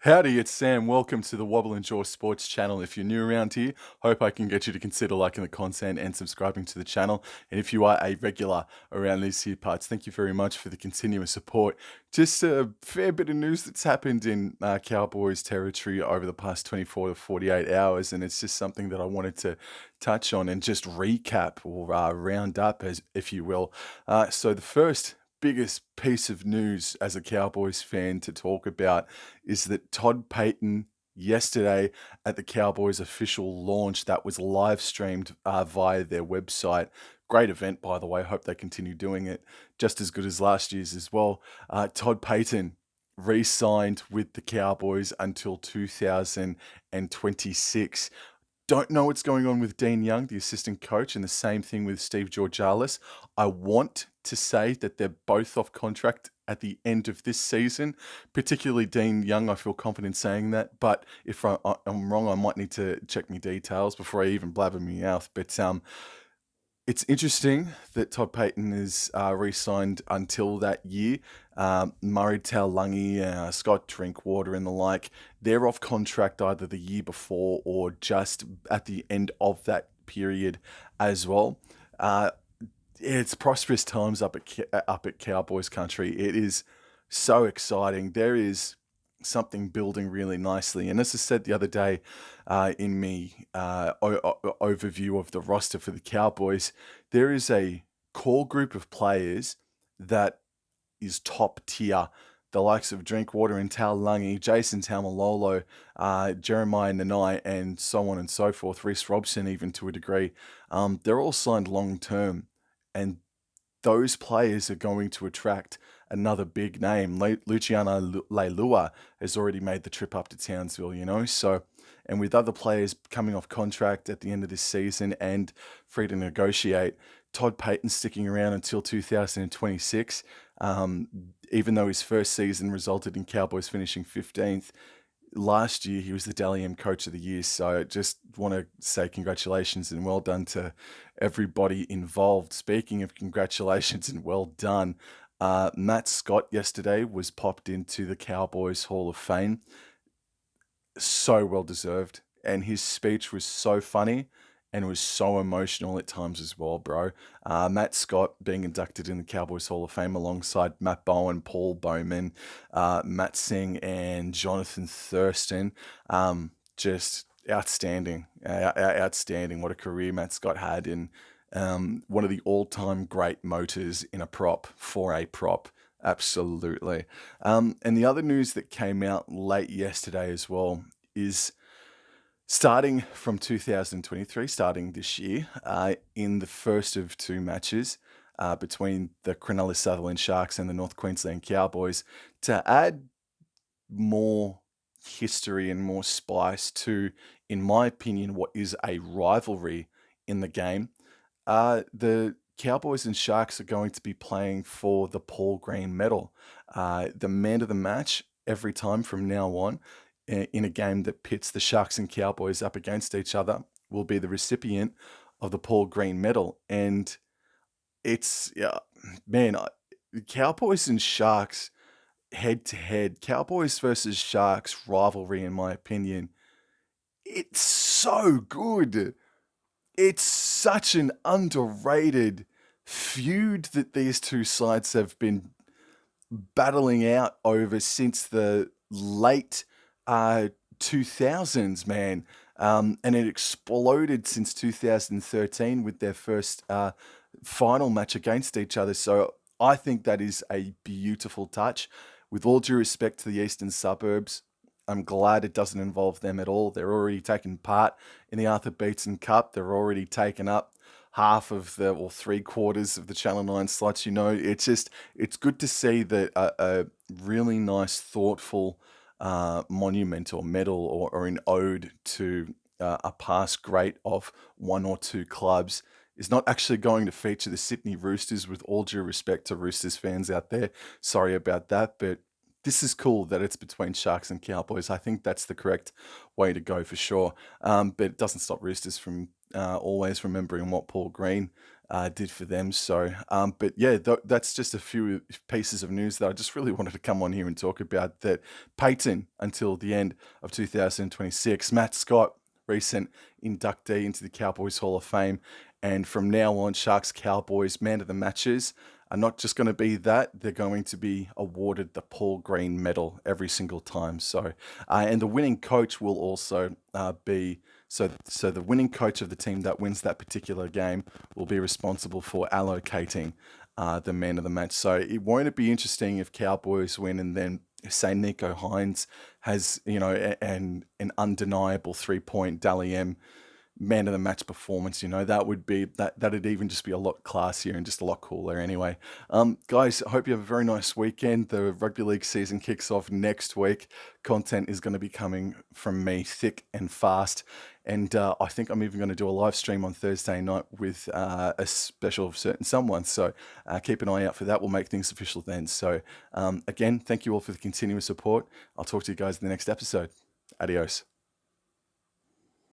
Howdy, it's Sam. Welcome to the Wobble and Jaw Sports channel. If you're new around here, hope I can get you to consider liking the content and subscribing to the channel. And if you are a regular around these here parts, thank you very much for the continuous support. Just a fair bit of news that's happened in Cowboys territory over the past 24 to 48 hours, and it's just something that I wanted to touch on and just recap or round up, as if you will. So the first biggest piece of news as a Cowboys fan to talk about is that Todd Payten yesterday at the Cowboys official launch that was live streamed via their website. Great event, by the way. Hope they continue doing it just as good as last year's as well. Todd Payten re-signed with the Cowboys until 2026. Don't know what's going on with Dean Young, the assistant coach, and the same thing with Steve Georgalis. I want to say that they're both off contract at the end of this season, particularly Dean Young. I feel confident saying that, but if I'm wrong, I might need to check my details before I even blabber me out. But it's interesting that Todd Payten is re-signed until that year. Murray Taulagi, Scott Drinkwater and the like, they're off contract either the year before or just at the end of that period as well. It's prosperous times up at Cowboys country. It is so exciting. There is something building really nicely. And as I said the other day in me overview of the roster for the Cowboys, there is a core group of players that is top tier. The likes of Drinkwater and Taulagi, Jason Taumalolo, Jeremiah Nanai, and so on and so forth. Reece Robson, even to a degree. They're all signed long term. And those players are going to attract another big name. Luciano Leilua has already made the trip up to Townsville, So, and with other players coming off contract at the end of this season and free to negotiate, Todd Payten sticking around until 2026, even though his first season resulted in Cowboys finishing 15th. Last year, he was the Dally M Coach of the Year. So just want to say congratulations and well done to everybody involved. Speaking of congratulations and well done, Matt Scott yesterday was popped into the Cowboys Hall of Fame. So well deserved. And his speech was so funny and was so emotional at times as well, bro. Matt Scott being inducted in the Cowboys Hall of Fame alongside Matt Bowen, Paul Bowman, Matt Singh, and Jonathan Thurston. Just outstanding. Outstanding. What a career Matt Scott had in one of the all-time great motors in a prop, for a prop. Absolutely. And the other news that came out late yesterday as well is starting from 2023, starting this year, in the first of two matches between the Cronulla Sutherland Sharks and the North Queensland Cowboys, to add more history and more spice to, in my opinion, what is a rivalry in the game, the Cowboys and Sharks are going to be playing for the Paul Green medal. The man of the match every time from now on in a game that pits the Sharks and Cowboys up against each other will be the recipient of the Paul Green medal. And it's, yeah, man, Cowboys and Sharks head to head, Cowboys versus Sharks rivalry, in my opinion, it's so good. It's such an underrated feud that these two sides have been battling out over since the late 2000s, man. And it exploded since 2013 with their first final match against each other. So I think that is a beautiful touch. With all due respect to the eastern suburbs, I'm glad it doesn't involve them at all. They're already taking part in the Arthur Beetson Cup. They're already taken up half of the, or three-quarters of the Channel 9 slots. It's good to see that a really nice, thoughtful monument or medal or an ode to a past great of one or two clubs is not actually going to feature the Sydney Roosters, with all due respect to Roosters fans out there. Sorry about that, but this is cool that it's between Sharks and Cowboys. I think that's the correct way to go for sure. But it doesn't stop Roosters from always remembering what Paul Green did for them. So, but yeah, that's just a few pieces of news that I just really wanted to come on here and talk about. That Payten until the end of 2026, Matt Scott, recent inductee into the Cowboys Hall of Fame, and from now on, Sharks Cowboys man of the matches are not just going to be that; they're going to be awarded the Paul Green Medal every single time. So, and the winning coach will also be. So the winning coach of the team that wins that particular game will be responsible for allocating the man of the match. So won't it be interesting if Cowboys win and then say Nico Hines has an undeniable 3-point Dally M man of the match performance, that would be that'd even just be a lot classier and just a lot cooler anyway. Guys, I hope you have a very nice weekend. The rugby league season kicks off next week. Content is going to be coming from me thick and fast, and I think I'm even going to do a live stream on Thursday night with a special certain someone, so keep an eye out for that. We'll make things official then. So again, thank you all for the continuous support. I'll talk to you guys in the next episode. Adios.